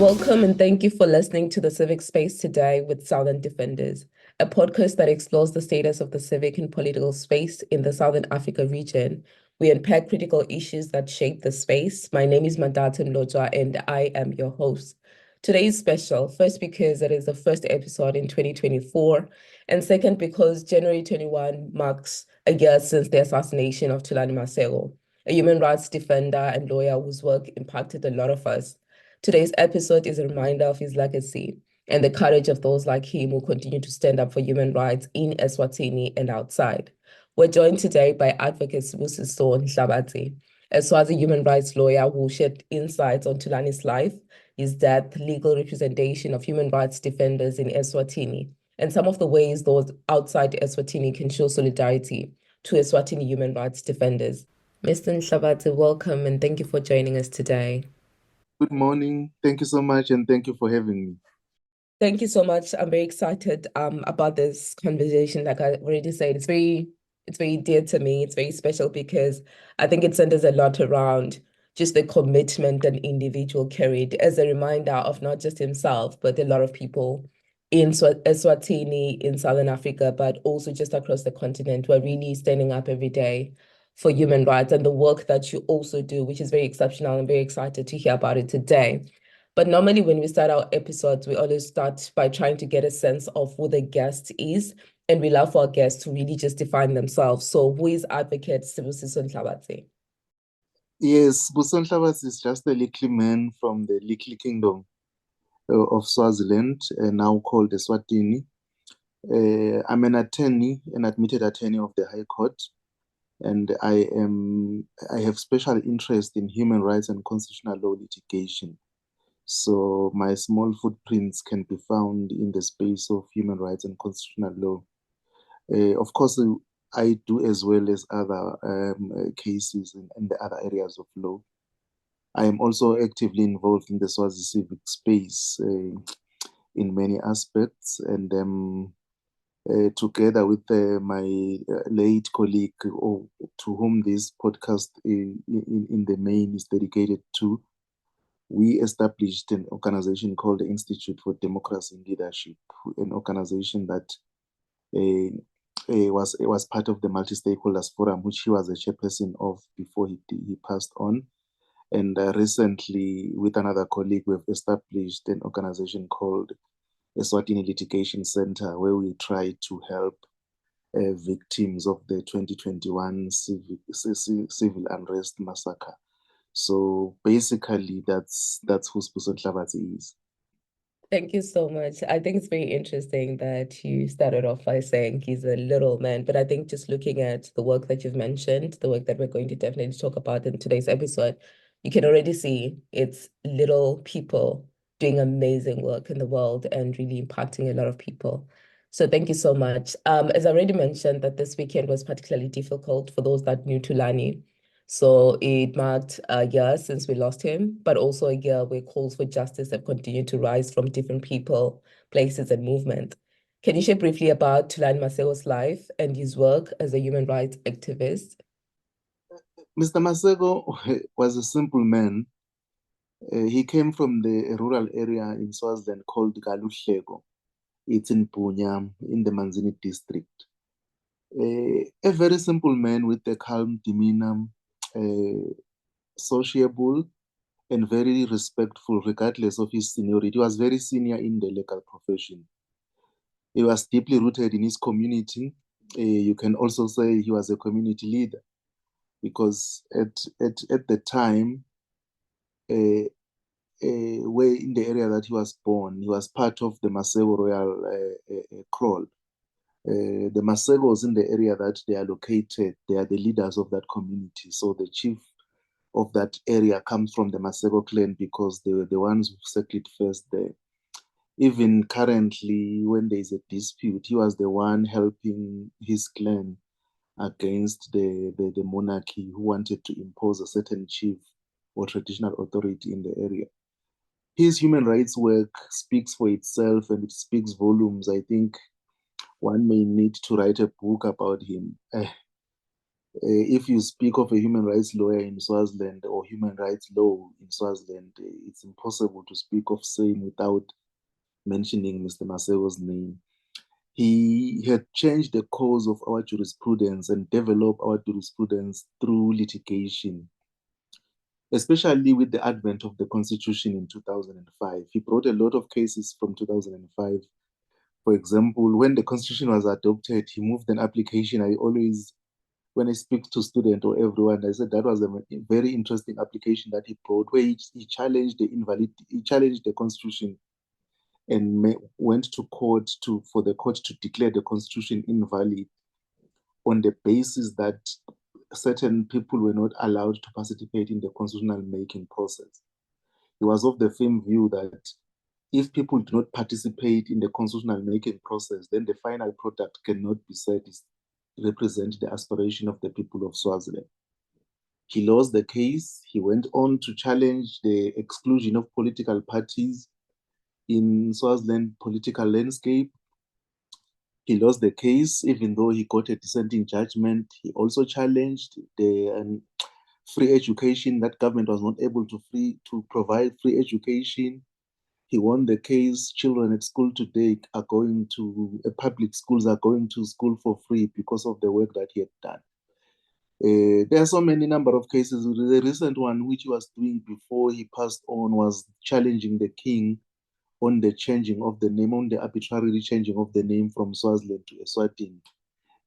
Welcome and thank you for listening to the Civic Space today with Southern Defenders, a podcast that explores the status of the civic and political space in the Southern Africa region. We unpack critical issues that shape the space. My name is Mandata Mlojwa and I am your host. Today is special, first because it is the first episode in 2024, and second because January 21 marks a year since the assassination of Thulani Maseko, a human rights defender and lawyer whose work impacted a lot of us. Today's episode is a reminder of his legacy and the courage of those like him who continue to stand up for human rights in Eswatini and outside. We're joined today by advocate Sibusiso Nhlabatsi, a Swazi Human Rights Lawyer who shared insights on Thulani's life, his death, legal representation of human rights defenders in Eswatini, and some of the ways those outside Eswatini can show solidarity to Eswatini human rights defenders. Mr. Nhlabatsi, welcome and thank you for joining us today. Good morning. Thank you so much, and thank you for having me. Thank you so much. I'm very excited about this conversation. Like I already said, it's very dear to me. It's very special because I think it centers a lot around just the commitment an individual carried as a reminder of not just himself, but a lot of people in Eswatini, in Southern Africa, but also just across the continent who are really standing up every day for human rights and the work that you also do, which is very exceptional. I'm very excited to hear about it today. But normally when we start our episodes, we always start by trying to get a sense of who the guest is. And we love for our guests to really just define themselves. So who is advocate Sibusiso Nhlabatsi? Yes, Sibusiso Nhlabatsi is just a little man from the little kingdom of Swaziland, now called Eswatini. I'm an attorney, an admitted attorney of the High Court, and I have special interest in human rights and constitutional law litigation. So my small footprints can be found in the space of human rights and constitutional law. Of course, I do as well as other cases in the other areas of law. I am also actively involved in the Swazi civic space in many aspects, and together with my late colleague, to whom this podcast in the main is dedicated to, we established an organization called the Institute for Democracy and Leadership, an organization that was part of the multi-stakeholders forum, which he was a chairperson of before he passed on. And recently, with another colleague, we've established an organization called Eswatini Litigation Center, where we try to help victims of the 2021 civil unrest massacre. So basically, that's who Sibusiso Nhlabatsi is. Thank you so much. I think it's very interesting that you started off by saying he's a little man, but I think just looking at the work that you've mentioned, the work that we're going to definitely talk about in today's episode, you can already see it's little people doing amazing work in the world and really impacting a lot of people. So thank you so much. As I already mentioned, that this weekend was particularly difficult for those that knew Thulani. So it marked a year since we lost him, but also a year where calls for justice have continued to rise from different people, places, and movement. Can you share briefly about Thulani Maseko's life and his work as a human rights activist? Mr. Maseko was a simple man. He came from the rural area in Swaziland called Galuhleko. It's in Punya, in the Manzini district. A very simple man with a calm demeanor, sociable, and very respectful, regardless of his seniority. He was very senior in the legal profession. He was deeply rooted in his community. You can also say he was a community leader, because at the time, where in the area that he was born, he was part of the Maseko Royal Kraal. The Masekos in the area that they are located, they are the leaders of that community. So the chief of that area comes from the Maseko clan, because they were the ones who settled first there. Even currently, when there is a dispute, he was the one helping his clan against the monarchy, who wanted to impose a certain chief or traditional authority in the area. His human rights work speaks for itself, and it speaks volumes. I think one may need to write a book about him. If you speak of a human rights lawyer in Swaziland or human rights law in Swaziland, it's impossible to speak of same without mentioning Mr. Maseko's name. He had changed the course of our jurisprudence and developed our jurisprudence through litigation, especially with the advent of the Constitution in 2005. He brought a lot of cases from 2005. For example, when the Constitution was adopted, he moved an application. I always, when I speak to students or everyone, I said that was a very interesting application that he brought, where he challenged he challenged the Constitution and went to court for the court to declare the Constitution invalid on the basis that certain people were not allowed to participate in the constitutional making process. He was of the firm view that if people do not participate in the constitutional making process, then the final product cannot be said is represent the aspiration of the people of Swaziland. He lost the case. He went on to challenge the exclusion of political parties in Swaziland political landscape. He lost the case, even though he got a dissenting judgment. He also challenged the free education, that government was not able to provide free education. He won the case. Children at school today are going to public schools, are going to school for free because of the work that he had done. There are so many number of cases. The recent one, which he was doing before he passed on, was challenging the king on the changing of the name, on the arbitrary changing of the name from Swaziland to Eswatini.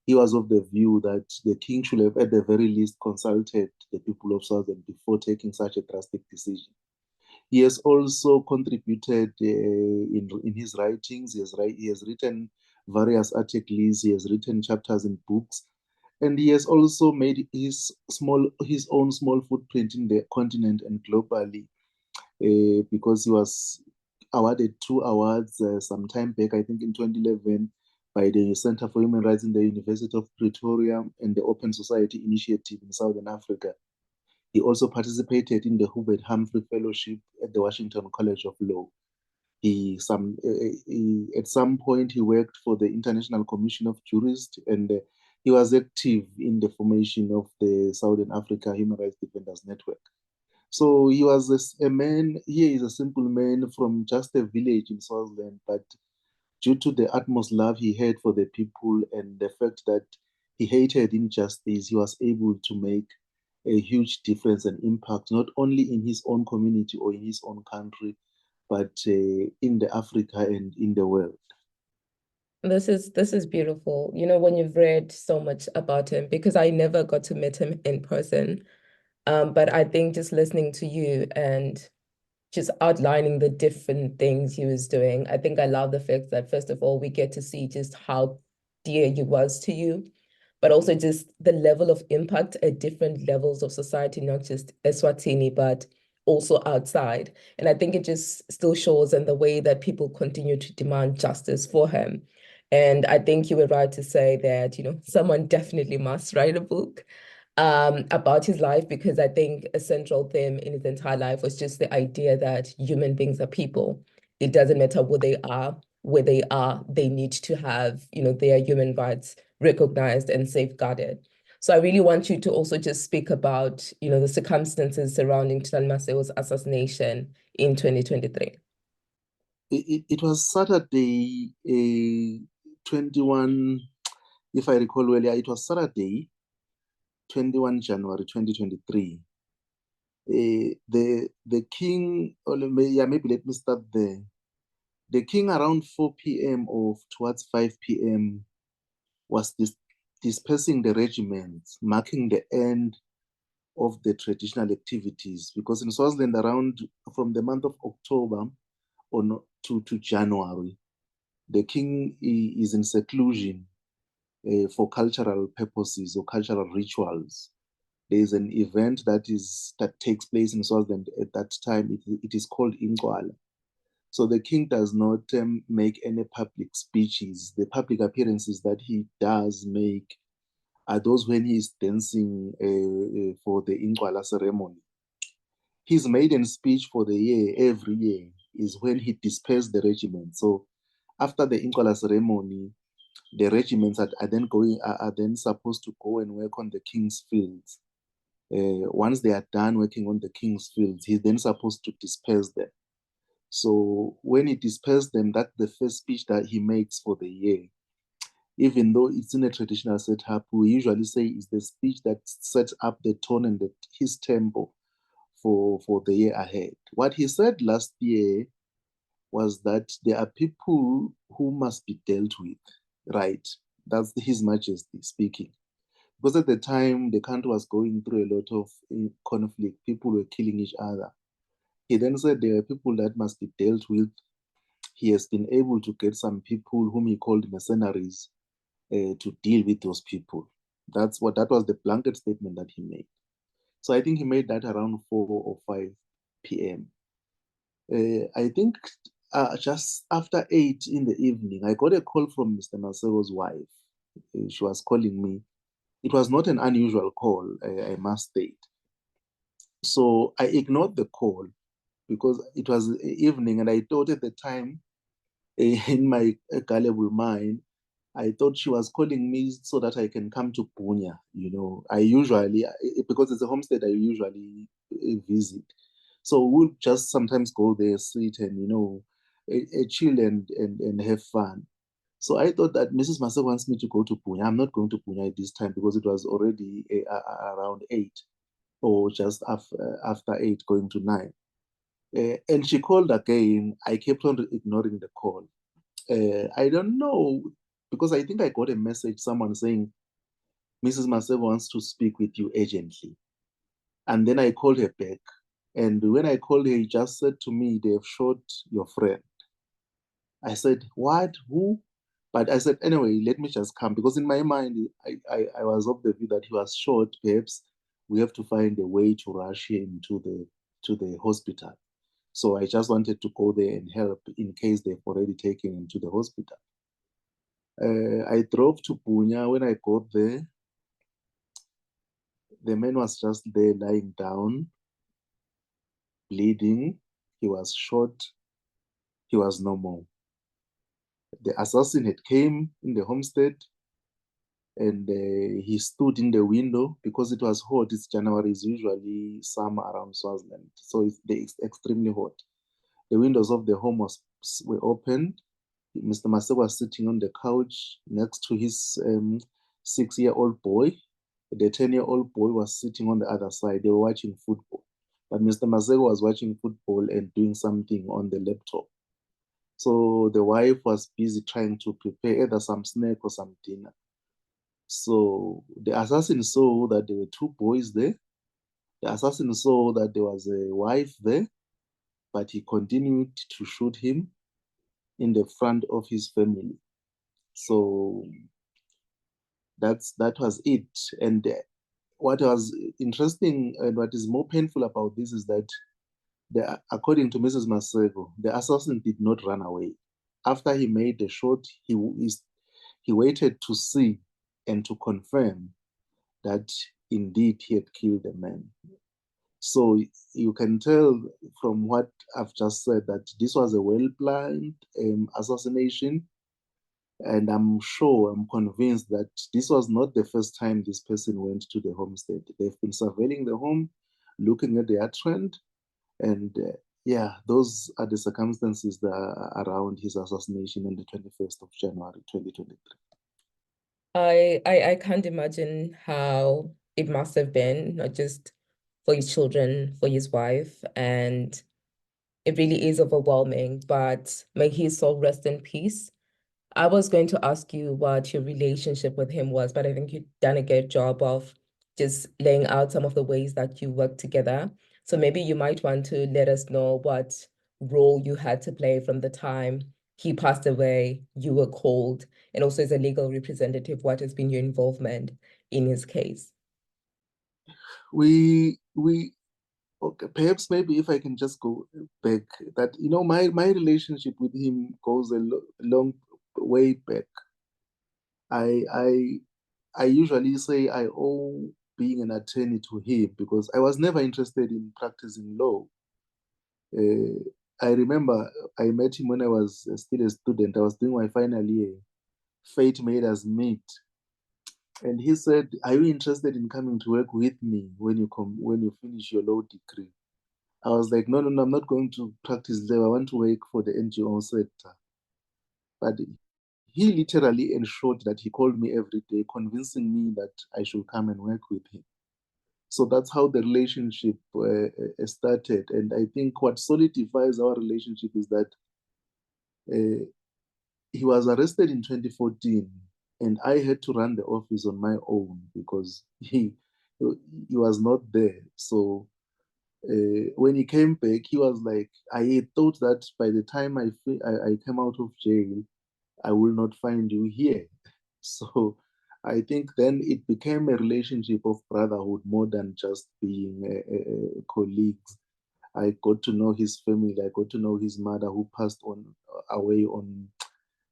He was of the view that the king should have at the very least consulted the people of Swaziland before taking such a drastic decision. He has also contributed in his writings. He has written various articles. He has written chapters in books, and he has also made his own small footprint in the continent and globally, because he was awarded 2 awards some time back, I think in 2011, by the Center for Human Rights in the University of Pretoria and the Open Society Initiative in Southern Africa. He also participated in the Hubert Humphrey Fellowship at the Washington College of Law. At some point, he worked for the International Commission of Jurists, and he was active in the formation of the Southern Africa Human Rights Defenders Network. So he was a man, he is a simple man from just a village in Swaziland, but due to the utmost love he had for the people and the fact that he hated injustice, he was able to make a huge difference and impact, not only in his own community or in his own country, but in the Africa and in the world. This is beautiful. You know, when you've read so much about him, because I never got to meet him in person. But I think just listening to you and just outlining the different things he was doing, I think I love the fact that, first of all, we get to see just how dear he was to you, but also just the level of impact at different levels of society, not just Eswatini, but also outside. And I think it just still shows in the way that people continue to demand justice for him. And I think you were right to say that, you know, someone definitely must write a book about his life, because I think a central theme in his entire life was just the idea that human beings are people. It doesn't matter what they are, where they are, they need to have, you know, their human rights recognized and safeguarded. So I really want you to also just speak about, you know, the circumstances surrounding Thulani Maseko's assassination in 2023. It was Saturday, 21, if I recall well, yeah, it was Saturday, 21 January 2023. The king, or maybe let me start there. The king around 4 p.m. or towards 5 p.m. was dispersing the regiments, marking the end of the traditional activities. Because in Swaziland, around from the month of October to January, the king is in seclusion for cultural purposes or cultural rituals. There is an event that takes place in Swaziland at that time. It is called Ingwala. So the king does not make any public speeches. The public appearances that he does make are those when he is dancing for the Ingwala ceremony. His maiden speech for the year, every year, is when he dispersed the regiment. So after the Ingwala ceremony, the regiments are then supposed to go and work on the king's fields. Once they are done working on the king's fields, he's then supposed to disperse them. So when he disperses them, that's the first speech that he makes for the year. Even though it's in a traditional setup, we usually say it's the speech that sets up the tone and his tempo for the year ahead. What he said last year was that there are people who must be dealt with, right? That's His Majesty speaking. Because at the time, the country was going through a lot of conflict. People were killing each other. He then said there are people that must be dealt with. He has been able to get some people whom he called mercenaries to deal with those people. That was the blanket statement that he made. So I think he made that around 4 or 5 p.m. I think just after 8 in the evening, I got a call from Mr. Maseko's wife. She was calling me. It was not an unusual call, I must state. So I ignored the call because it was evening, and I thought at the time, in my gullible mind, I thought she was calling me so that I can come to Punya. I usually, because it's a homestead, I usually visit. So we'll just sometimes go there, sit and, chill and have fun. So I thought that Mrs. Maseko wants me to go to Punya. I'm not going to Punya at this time because it was already around 8 or just after 8 going to 9. And she called again. I kept on ignoring the call. I don't know, because I think I got a message, someone saying, Mrs. Maseko wants to speak with you urgently. And then I called her back. And when I called her, he just said to me, they have shot your friend. I said, what? Who? But I said, anyway, let me just come. Because in my mind, I was of the view that he was shot. Perhaps we have to find a way to rush him to the hospital. So I just wanted to go there and help in case they've already taken him to the hospital. I drove to Punya. When I got there, the man was just there lying down, bleeding. He was shot. He was no more. The assassin had came in the homestead, and he stood in the window because it was hot. It's January, it's usually summer around Swaziland, so it's extremely hot. The windows of the home were opened. Mr. Maseko was sitting on the couch next to his 6-year-old boy. The 10-year-old boy was sitting on the other side. They were watching football. But Mr. Maseko was watching football and doing something on the laptop. So the wife was busy trying to prepare either some snack or some dinner. So the assassin saw that there were 2 boys there. The assassin saw that there was a wife there, but he continued to shoot him in the front of his family. So that was it. And what was interesting and what is more painful about this is that according to Mrs. Maseko, the assassin did not run away. After he made the shot, he waited to see and to confirm that indeed he had killed the man. So you can tell from what I've just said that this was a well-planned assassination. And I'm convinced that this was not the first time this person went to the homestead. They've been surveilling the home, looking at their trend. And yeah, those are the circumstances that are around his assassination on the 21st of January, 2023. I can't imagine how it must have been, not just for his children, for his wife, and it really is overwhelming, but may his soul rest in peace. I was going to ask you what your relationship with him was, but I think you've done a good job of just laying out some of the ways that you work together. So maybe you might want to let us know what role you had to play from the time he passed away, you were called, and also as a legal representative, what has been your involvement in his case? We okay, perhaps maybe if I can just go back, that my relationship with him goes a long way back. I I usually say I owe being an attorney to him because I was never interested in practicing law. I remember I met him when I was still a student. I was doing my final year. fate made us meet. And he said, "Are you interested in coming to work with me when you finish your law degree?" I was like, "No, no, no, I'm not going to practice law. I want to work for the NGO sector." But he literally ensured that he called me every day, convincing me that I should come and work with him. So that's how the relationship started. And I think what solidifies our relationship is that uh, he was arrested in 2014, and I had to run the office on my own because he was not there. So when he came back, he was like, I thought that by the time I came out of jail, I will not find you here. So I think then it became a relationship of brotherhood more than just being colleagues. I got to know his family. I got to know his mother who passed on away on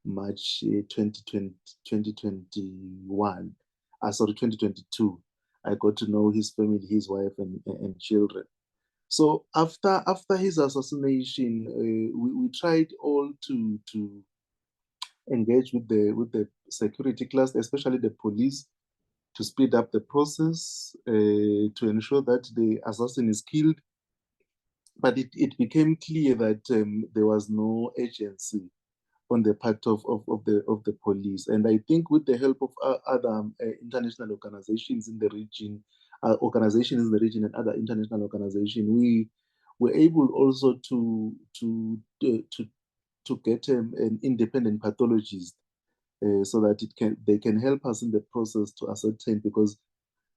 March 2021. Sorry, 2022. I got to know his family, his wife, and children. So after his assassination, we tried all to engage with the security class, especially the police, to speed up the process to ensure that the assassin is killed. But it became clear that there was no agency on the part of the police. And I think with the help of other international organizations in the region, and other international organizations, we were able also to get an independent pathologist so that they can help us in the process to ascertain, because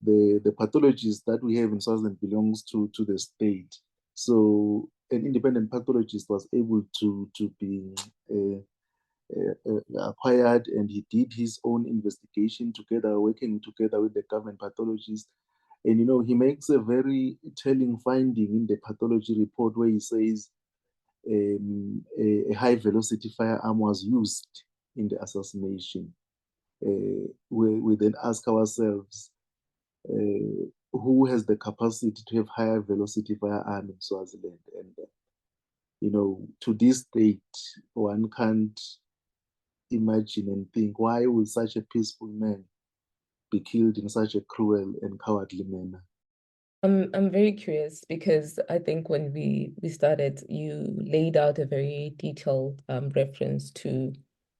the pathologist that we have in Swaziland belongs to the state. So an independent pathologist was able to be acquired, and he did his own investigation together, working together with the government pathologist. And he makes a very telling finding in the pathology report where he says a high velocity firearm was used in the assassination. We then ask ourselves, who has the capacity to have higher velocity firearm in Swaziland? And to this date, one can't imagine and think, why would such a peaceful man be killed in such a cruel and cowardly manner? I'm very curious because I think when we started, you laid out a very detailed reference to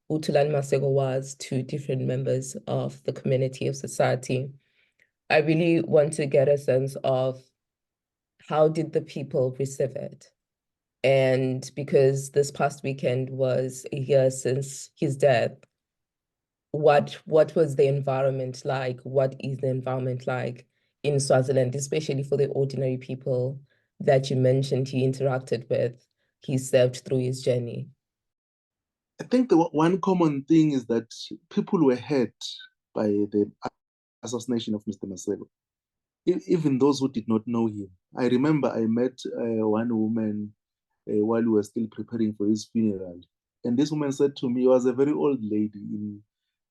who Thulani Maseko was to different members of the community of society. I really want to get a sense of how did the people receive it? And because this past weekend was a year since his death, what was the environment like? What is the environment like in Swaziland, especially for the ordinary people that you mentioned he interacted with, he served through his journey? I think the one common thing is that people were hurt by the assassination of Mr. Maseko, even those who did not know him. I remember I met one woman while we were still preparing for his funeral. And this woman said to me, she was a very old lady,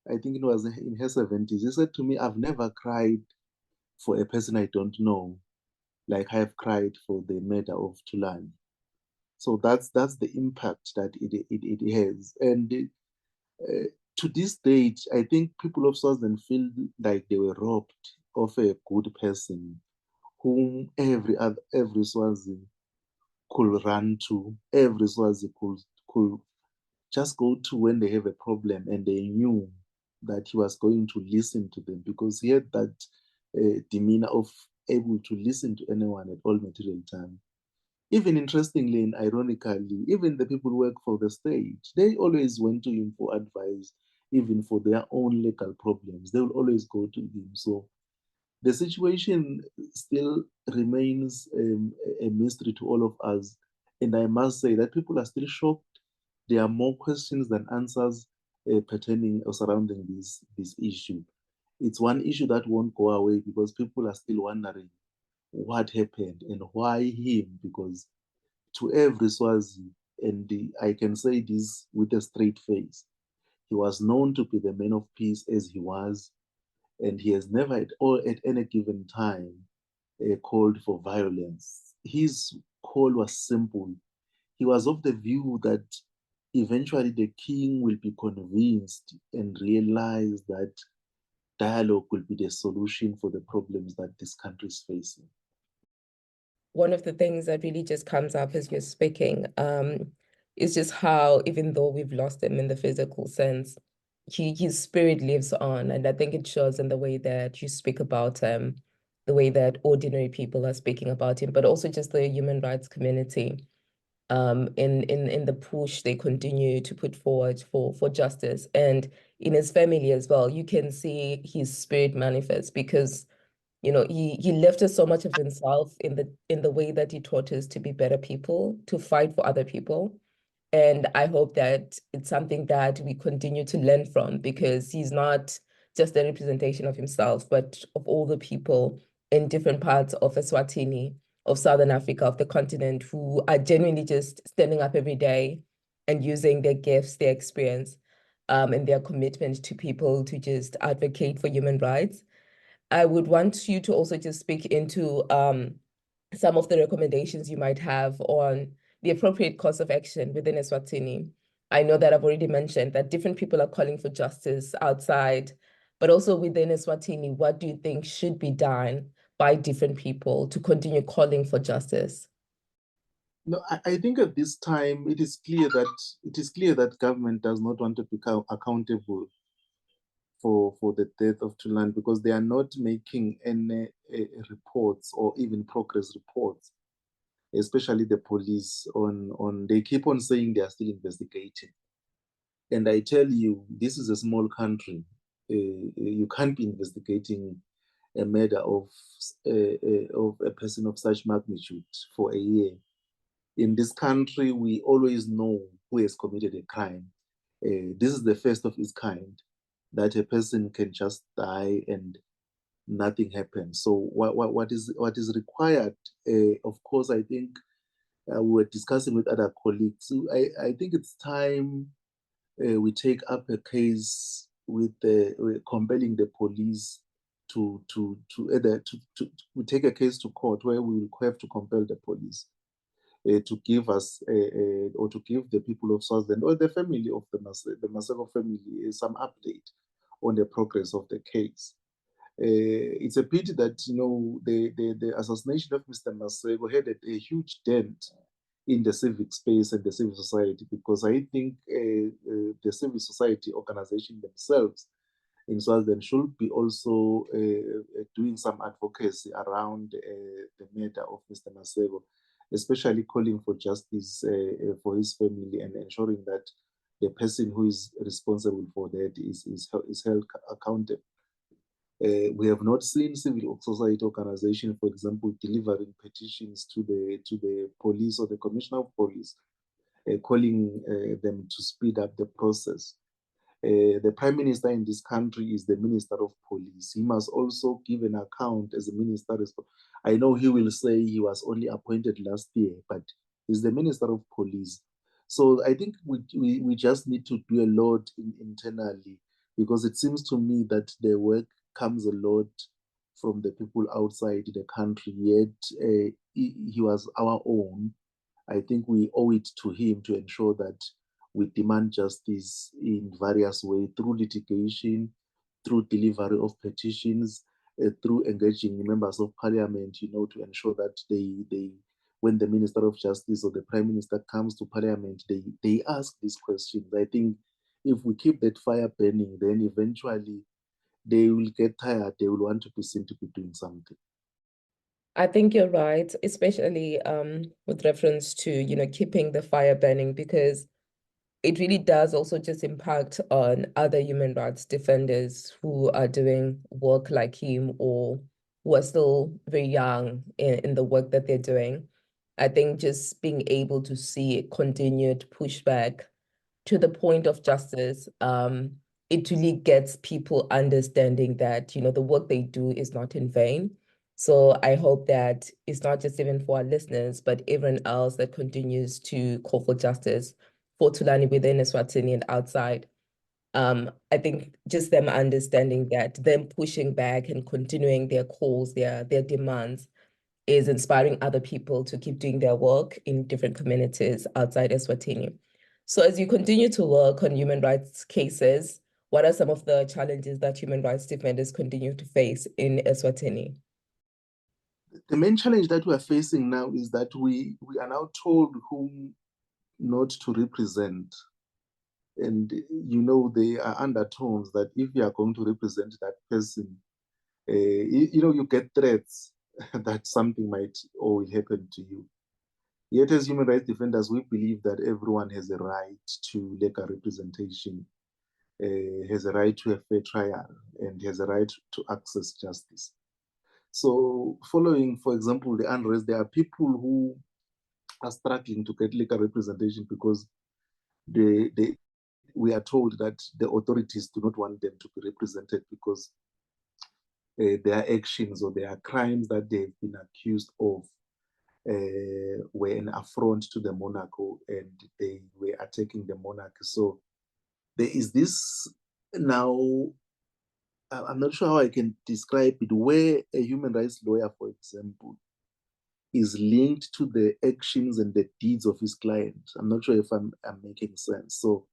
I think it was in her 70s. She said to me, "I've never cried for a person I don't know like I have cried for the murder of Thulani." So that's the impact that it has. And to this date, I think people of Swaziland feel like they were robbed of a good person whom every Swazi could run to, every Swazi could just go to when they have a problem, and they knew that he was going to listen to them because he had that demeanor of able to listen to anyone at all material time. Even interestingly and ironically, even the people who work for the state, they always went to him for advice, even for their own legal problems. They will always go to him. So the situation still remains a mystery to all of us. And I must say that people are still shocked. There are more questions than answers pertaining or surrounding this issue. It's one issue that won't go away because people are still wondering what happened and why him, because to every Swazi, and I can say this with a straight face, he was known to be the man of peace as he was, and he has never at any given time called for violence. His call was simple. He was of the view that eventually the king will be convinced and realize that dialogue will be the solution for the problems that this country is facing. One of the things that really just comes up as you're speaking is just how, even though we've lost him in the physical sense, his spirit lives on. And I think it shows in the way that you speak about him, the way that ordinary people are speaking about him, but also just the human rights community in the push they continue to put forward for justice. And in his family as well, you can see his spirit manifest because he left us so much of himself in the way that he taught us to be better people, to fight for other people. And I hope that it's something that we continue to learn from, because he's not just a representation of himself, but of all the people in different parts of Eswatini, of Southern Africa, of the continent, who are genuinely just standing up every day and using their gifts, their experience, and their commitment to people to just advocate for human rights. I would want you to also just speak into some of the recommendations you might have on the appropriate course of action within Eswatini. I know that I've already mentioned that different people are calling for justice outside, but also within Eswatini, what do you think should be done by different people to continue calling for justice? No, I think at this time it is clear that government does not want to become accountable for the death of Thulani, because they are not making any reports or even progress reports, especially the police on they keep on saying they are still investigating. And I tell you, this is a small country. You can't be investigating a murder of a person of such magnitude for a year. In this country, we always know who has committed a crime. This is the first of its kind, that a person can just die and nothing happens. So what is required? Of course, I think we were discussing with other colleagues. So I think it's time we take up a case with compelling the police to either we take a case to court where we will have to compel the police to give us or to give the people of Swaziland or the family of the Maseko family some update on the progress of the case. It's a pity that the assassination of Mr. Maseko had a huge dent in the civic space and the civil society, because I think the civil society organization themselves in Swaziland should be also doing some advocacy around the murder of Mr. Maseko, especially calling for justice for his family and ensuring that the person who is responsible for that is held accountable. We have not seen civil society organization, for example, delivering petitions to the police or the commissioner of police, calling them to speed up the process. The prime minister in this country is the minister of police. He must also give an account as a minister. I know he will say he was only appointed last year, but he's the minister of police. So I think we just need to do a lot internally, because it seems to me that the work comes a lot from the people outside the country, yet he was our own. I think we owe it to him to ensure that we demand justice in various ways, through litigation, through delivery of petitions, through engaging members of parliament, to ensure that when the Minister of Justice or the Prime Minister comes to parliament, they ask these questions. I think if we keep that fire burning, then eventually they will get tired. They will want to be seen to be doing something. I think you're right, especially with reference to, keeping the fire burning, because it really does also just impact on other human rights defenders who are doing work like him, or who are still very young in the work that they're doing. I think just being able to see continued pushback to the point of justice, it really gets people understanding that, the work they do is not in vain. So I hope that it's not just even for our listeners, but everyone else that continues to call for justice for Thulani within Eswatini and outside. I think just them understanding that, them pushing back and continuing their calls, their demands, is inspiring other people to keep doing their work in different communities outside Eswatini. So as you continue to work on human rights cases, what are some of the challenges that human rights defenders continue to face in Eswatini? The main challenge that we are facing now is that we are now told whom not to represent. And there are undertones that if you are going to represent that person, you get threats that something might or will happen to you. Yet, as human rights defenders, we believe that everyone has a right to legal representation, has a right to a fair trial, and has a right to access justice. So, following, for example, the unrest, there are people who are struggling to get legal representation because we are told that the authorities do not want them to be represented because their actions or their crimes that they've been accused of were an affront to the monarch and they were attacking the monarch. So there is this now, I'm not sure how I can describe it, where a human rights lawyer, for example, is linked to the actions and the deeds of his client. I'm not sure if I'm making sense. So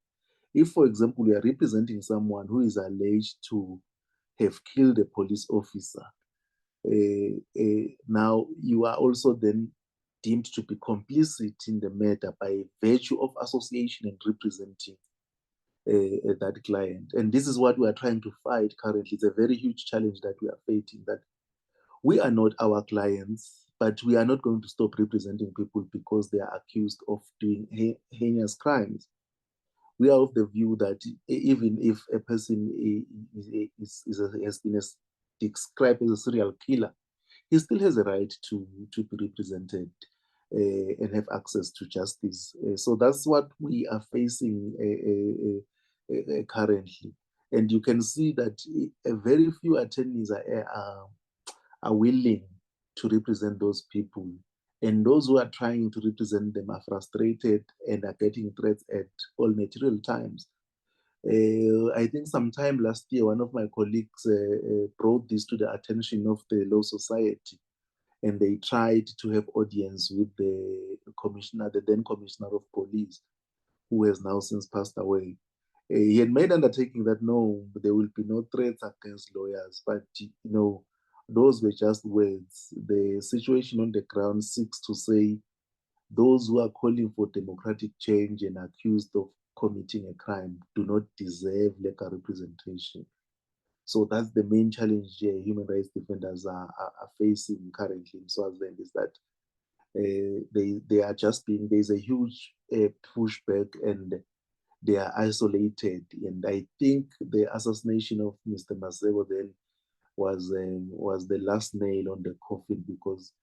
if, for example, you are representing someone who is alleged to have killed a police officer, now you are also then deemed to be complicit in the matter by virtue of association and representing that client. And this is what we are trying to fight currently. It's a very huge challenge that we are facing, that we are not our clients, but we are not going to stop representing people because they are accused of doing heinous crimes. We are of the view that even if a person has been described as a serial killer, he still has a right to be represented and have access to justice. So that's what we are facing currently. And you can see that very few attorneys are willing to represent those people. And those who are trying to represent them are frustrated and are getting threats at all material times. I think sometime last year, one of my colleagues brought this to the attention of the Law Society, and they tried to have audience with the commissioner, the then commissioner of police, who has now since passed away. He had made undertaking that no, there will be no threats against lawyers, but those were just words. The situation on the ground seeks to say those who are calling for democratic change and accused of committing a crime do not deserve legal representation. So that's the main challenge human rights defenders are facing currently in Swaziland, is that they are just being, there's a huge pushback and they are isolated. And I think the assassination of Mr. Maseko then was the last nail on the coffin, because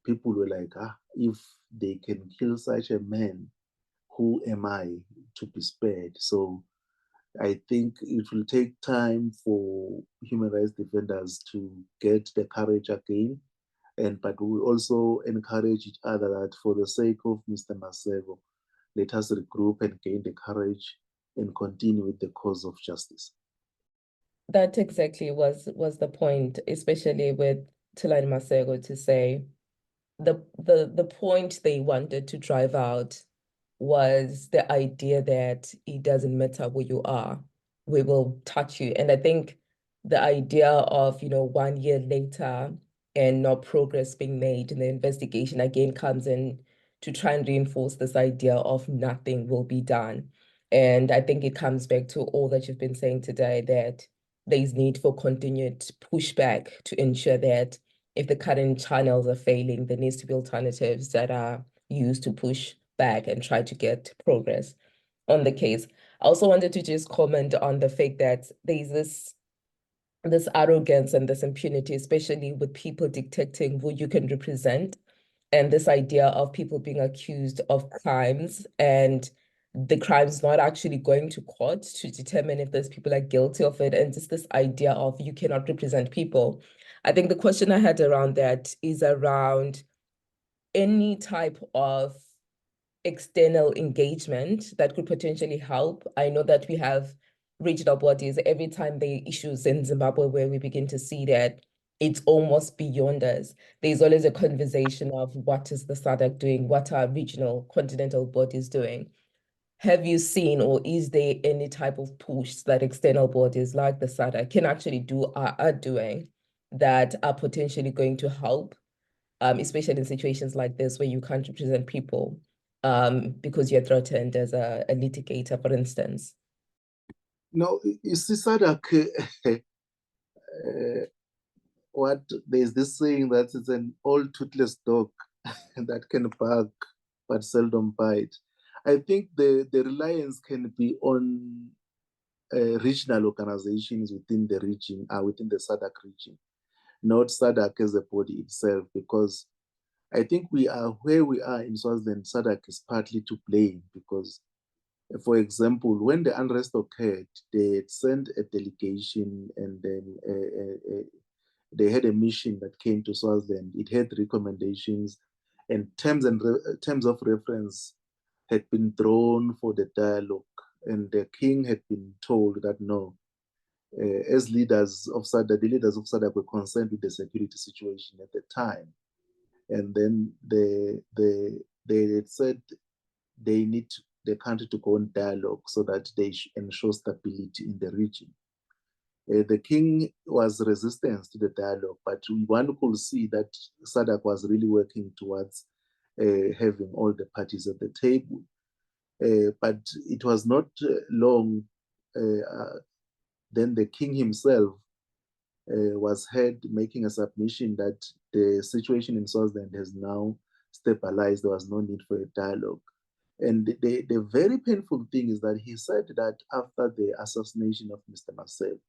people were like, if they can kill such a man, who am I to be spared? So I think it will take time for human rights defenders to get the courage again. But we also encourage each other that for the sake of Mr. Maseko, let us regroup and gain the courage and continue with the cause of justice. That exactly was the point, especially with Thulani Maseko, to say the point they wanted to drive out was the idea that it doesn't matter who you are, we will touch you. And I think the idea of, 1 year later and no progress being made in the investigation again comes in to try and reinforce this idea of nothing will be done. And I think it comes back to all that you've been saying today, that there's need for continued pushback to ensure that if the current channels are failing, there needs to be alternatives that are used to push back and try to get progress on the case. I also wanted to just comment on the fact that there's this arrogance and this impunity, especially with people dictating who you can represent, and this idea of people being accused of crimes and the crimes not actually going to court to determine if those people are guilty of it, and just this idea of you cannot represent people. I think the question I had around that is around any type of external engagement that could potentially help. I know that we have regional bodies every time there are issues in Zimbabwe where we begin to see that it's almost beyond us. There's always a conversation of what is the SADC doing, what are regional continental bodies doing. have you seen, or is there any type of push that external bodies like the SADC can actually do, are doing, that are potentially going to help, especially in situations like this where you can't represent people because you're threatened as a litigator, for instance? No, you see, SADC, there's this saying that it's an old toothless dog that can bark but seldom bite. I think the reliance can be on regional organizations within the region, within the SADC region, not SADC as a body itself, because I think we are where we are in Swaziland. SADC is partly to blame because, for example, when the unrest occurred, they sent a delegation and then they had a mission that came to Swaziland. It had recommendations and terms of reference had been drawn for the dialogue. And the king had been told that no, as leaders of SADC, the leaders of SADC were concerned with the security situation at the time. And then they had said they need the country to go on dialogue so that they ensure stability in the region. The king was resistant to the dialogue, but one could see that SADC was really working towards having all the parties at the table. But it was not long, then the king himself was heard making a submission that the situation in Swaziland has now stabilized. There was no need for a dialogue. And the very painful thing is that he said that after the assassination of Mr. Maseko,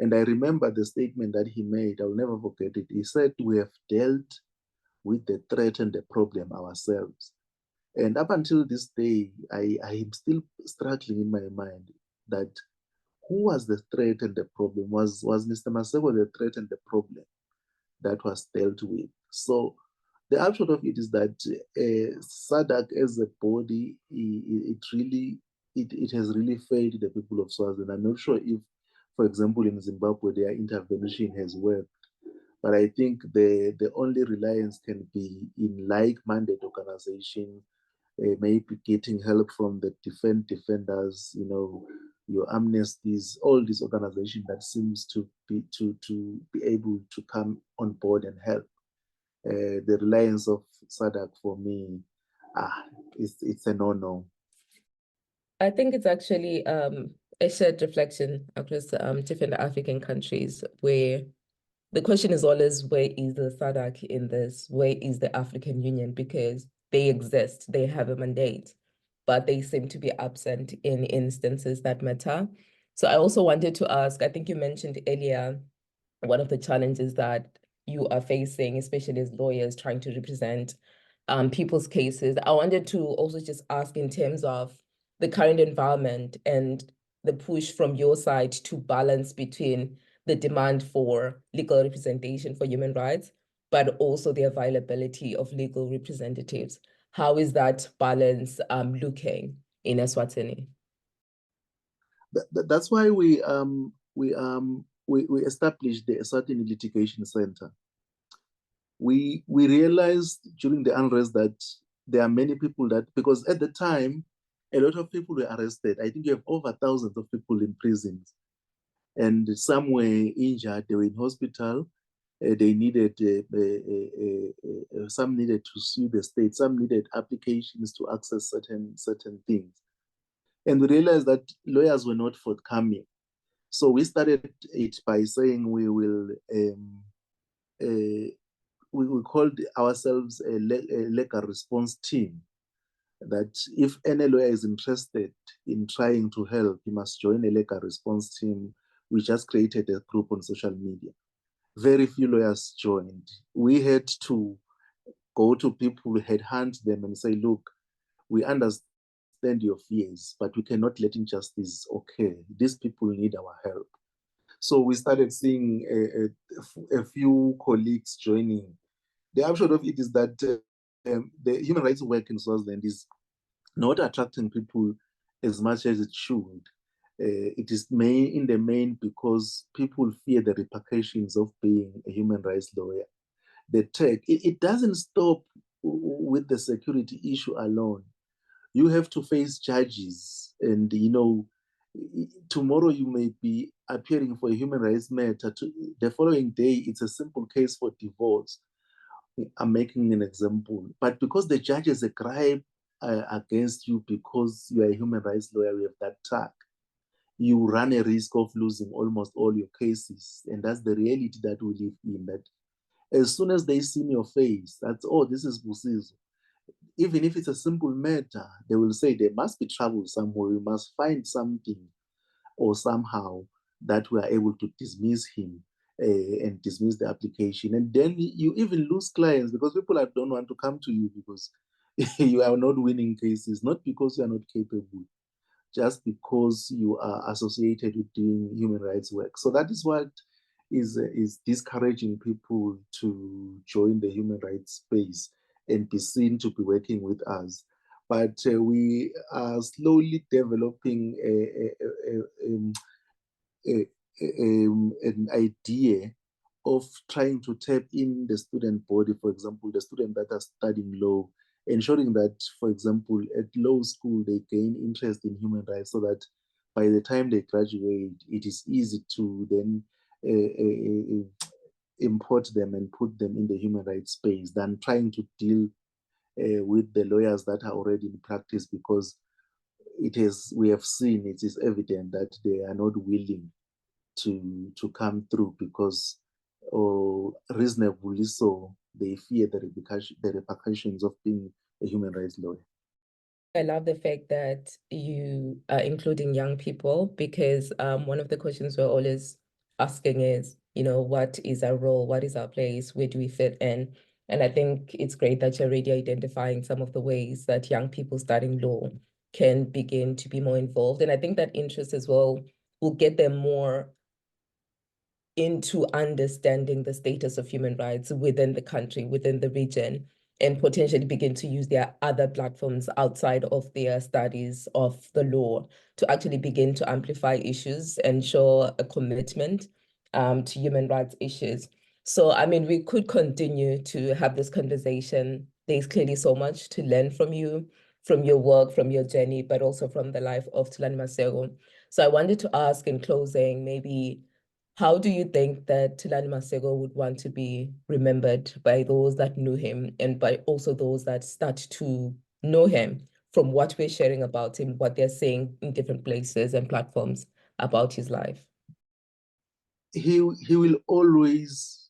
and I remember the statement that he made, I'll never forget it. He said, we have dealt with the threat and the problem ourselves. And up until this day, I am still struggling in my mind that who was the threat and the problem? Was Mr. Maseko the threat and the problem that was dealt with? So the upshot of it is that SADC as a body, it has really failed the people of Swaziland. I'm not sure if, for example, in Zimbabwe, their intervention has worked. But I think the only reliance can be in like-minded organizations, maybe getting help from the defenders, your amnesties, all these organizations that seems to be able to come on board and help. The reliance of SADC for me, it's a no-no. I think it's actually a shared reflection across different African countries, where the question is always, where is the SADC in this? Where is the African Union? Because they exist, they have a mandate, but they seem to be absent in instances that matter. So I also wanted to ask, I think you mentioned earlier, one of the challenges that you are facing, especially as lawyers trying to represent people's cases. I wanted to also just ask in terms of the current environment and the push from your side to balance between the demand for legal representation for human rights, but also the availability of legal representatives. How is that balance looking in Eswatini? That's why we established the Eswatini Litigation Center. We realized during the unrest that there are many people that, because at the time, a lot of people were arrested. I think you have over thousands of people in prisons, and some were injured. They were in hospital. They needed some needed to sue the state. Some needed applications to access certain things. And we realized that lawyers were not forthcoming. So we started it by saying we called ourselves a legal response team, that if any lawyer is interested in trying to help, he must join a legal response team. We just created a group on social media. Very few lawyers joined. We had to go to people, headhunt them and say, look, we understand your fears, but we cannot let injustice occur. These people need our help. So we started seeing a few colleagues joining. The upshot of it is that the human rights work in Swaziland is not attracting people as much as it should. It is in the main because people fear the repercussions of being a human rights lawyer. The tech, it doesn't stop with the security issue alone. You have to face judges, and tomorrow you may be appearing for a human rights matter. The following day, it's a simple case for divorce. I'm making an example, but because the judges a gripe against you because you are a human rights lawyer, we have that tag. You run a risk of losing almost all your cases, and that's the reality that we live in. That as soon as they see your face, that's, oh, this is Busiso. Even if it's a simple matter, they will say there must be trouble somewhere. We must find something or somehow that we are able to dismiss him and dismiss the application. And then you even lose clients because people don't want to come to you because you are not winning cases, not because you are not capable, just because you are associated with doing human rights work. So that is what is discouraging people to join the human rights space and be seen to be working with us. But we are slowly developing an idea of trying to tap in the student body, for example, the students that are studying law, ensuring that, for example, at law school, they gain interest in human rights so that by the time they graduate, it is easy to then import them and put them in the human rights space than trying to deal with the lawyers that are already in practice, because we have seen, it is evident that they are not willing to come through because reasonably so they fear the repercussions of being a human rights lawyer. I love the fact that you are including young people because one of the questions we're always asking is, what is our role? What is our place? Where do we fit in? And I think it's great that you're already identifying some of the ways that young people studying law can begin to be more involved. And I think that interest as well will get them more into understanding the status of human rights within the country, within the region, and potentially begin to use their other platforms outside of their studies of the law to actually begin to amplify issues and show a commitment to human rights issues. So, I mean, we could continue to have this conversation. There's clearly so much to learn from you, from your work, from your journey, but also from the life of Thulani Maseko. So I wanted to ask in closing, maybe, how do you think that Thulani Maseko would want to be remembered by those that knew him and by also those that start to know him from what we're sharing about him, what they're saying in different places and platforms about his life? He will always,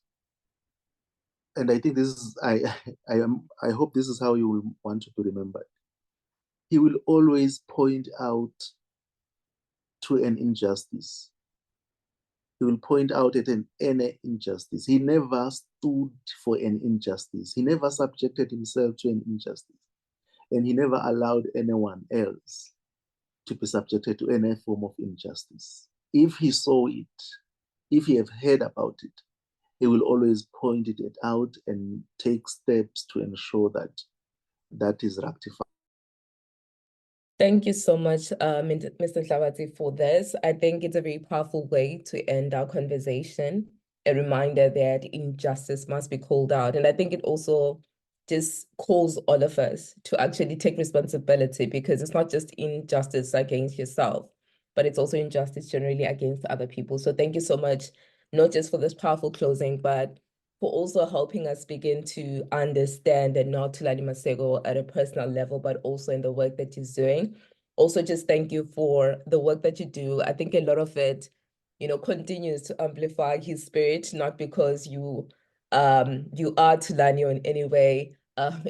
and I think this is I hope this is how you will want to be remembered. He will always point out to an injustice. He will point out at any injustice. He never stood for an injustice. He never subjected himself to an injustice. And he never allowed anyone else to be subjected to any form of injustice. If he saw it, if he have heard about it, he will always point it out and take steps to ensure that that is rectified. Thank you so much, Mr. Nhlabatsi, for this. I think it's a very powerful way to end our conversation, a reminder that injustice must be called out. And I think it also just calls all of us to actually take responsibility, because it's not just injustice against yourself, but it's also injustice generally against other people. So thank you so much, not just for this powerful closing, but for also helping us begin to understand and know Thulani Maseko at a personal level, but also in the work that he's doing. Also, just thank you for the work that you do. I think a lot of it, continues to amplify his spirit, not because you are Thulani in any way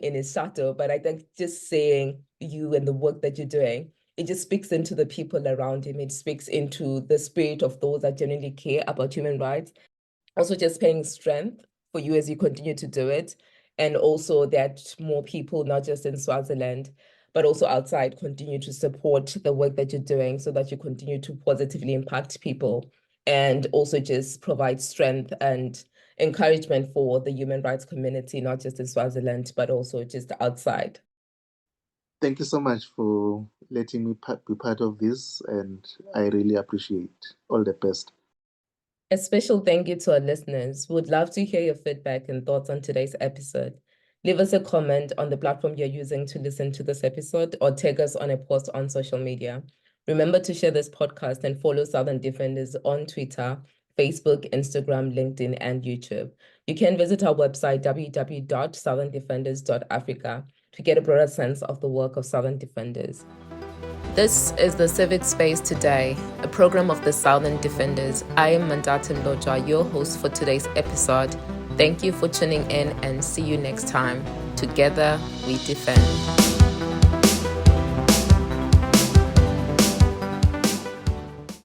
in his shadow, but I think just saying you and the work that you're doing, it just speaks into the people around him. It speaks into the spirit of those that genuinely care about human rights. Also just paying strength for you as you continue to do it. And also that more people, not just in Swaziland, but also outside, continue to support the work that you're doing so that you continue to positively impact people and also just provide strength and encouragement for the human rights community, not just in Swaziland, but also just outside. Thank you so much for letting me be part of this, and I really appreciate. All the best. A special thank you to our listeners. Would love to hear your feedback and thoughts on today's episode. Leave us a comment on the platform you're using to listen to this episode or tag us on a post on social media. Remember to share this podcast and follow Southern Defenders on Twitter, Facebook, Instagram, LinkedIn, and YouTube. You can visit our website, www.southerndefenders.africa, to get a broader sense of the work of Southern Defenders. This is the Civic Space Today, a program of the Southern Defenders. I am Mandata Mlojwa, your host for today's episode. Thank you for tuning in and see you next time. Together, we defend.